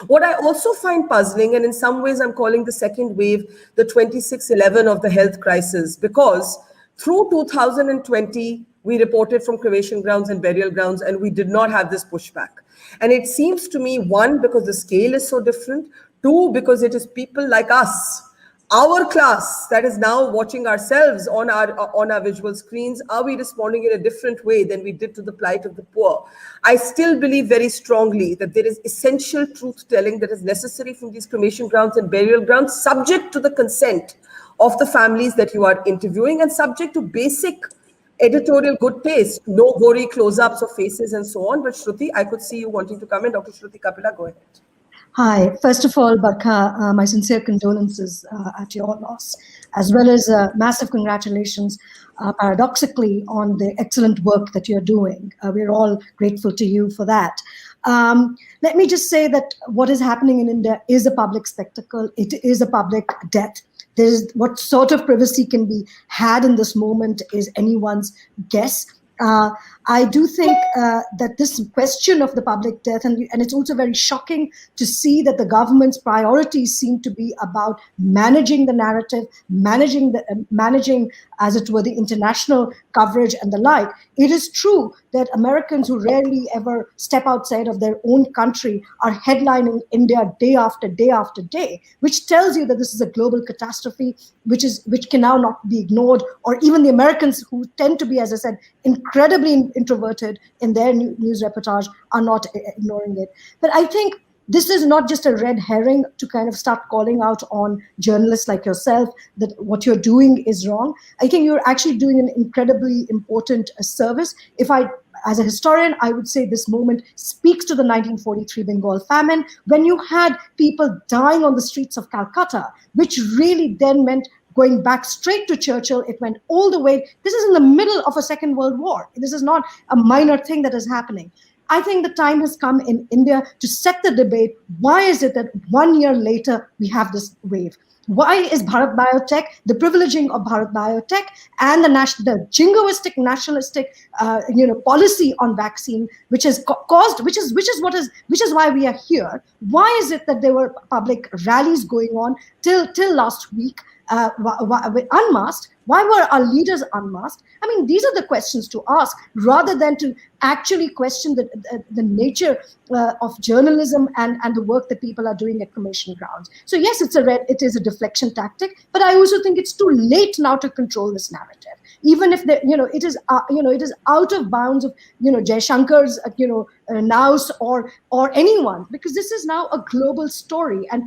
What I also find puzzling, and in some ways I'm calling the second wave the 2611 of the health crisis, because through 2020, we reported from cremation grounds and burial grounds, and we did not have this pushback. And it seems to me, one, because the scale is so different, two, because it is people like us, our class, that is now watching ourselves on our visual screens. Are we responding in a different way than we did to the plight of the poor? I still believe very strongly that there is essential truth telling that is necessary from these cremation grounds and burial grounds, subject to the consent of the families that you are interviewing and subject to basic editorial good taste, no gory close-ups of faces and so on. But Shruti, I could see you wanting to come in. Dr. Shruti Kapila, go ahead. Hi. First of all, Barkha, my sincere condolences at your loss, as well as massive congratulations, paradoxically, on the excellent work that you're doing. We're all grateful to you for that. Let me just say that what is happening in India is a public spectacle. It is a public death. What sort of privacy can be had in this moment is anyone's guess. I do think that this question of the public death, and it's also very shocking to see that the government's priorities seem to be about managing the narrative, managing, as it were, the international coverage and the like. It is true that Americans who rarely ever step outside of their own country are headlining India day after day after day, which tells you that this is a global catastrophe, which can now not be ignored, or even the Americans who tend to be, as I said, incredibly introverted in their news reportage are not ignoring it. But I think this is not just a red herring to kind of start calling out on journalists like yourself that what you're doing is wrong. I think you're actually doing an incredibly important service. As a historian, I would say this moment speaks to the 1943 Bengal famine, when you had people dying on the streets of Calcutta, which really then meant going back straight to Churchill. It went all the way. This is in the middle of a Second World War. This is not a minor thing that is happening. I think the time has come in India to set the debate. Why is it that 1 year later we have this wave? Why is Bharat Biotech, the privileging of Bharat Biotech, and the jingoistic nationalistic, policy on vaccine, which has caused, which is why we are here? Why is it that there were public rallies going on till last week? Unmasked? Why were our leaders unmasked? I mean, these are the questions to ask, rather than to actually question the nature of journalism and the work that people are doing at cremation grounds. So yes, it is a deflection tactic, but I also think it's too late now to control this narrative. Even if it is out of bounds of Jaishankar's nous or anyone, because this is now a global story, and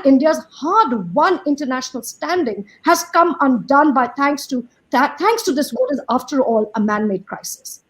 India's hard-won international standing has come undone thanks to this, what is after all a man-made crisis.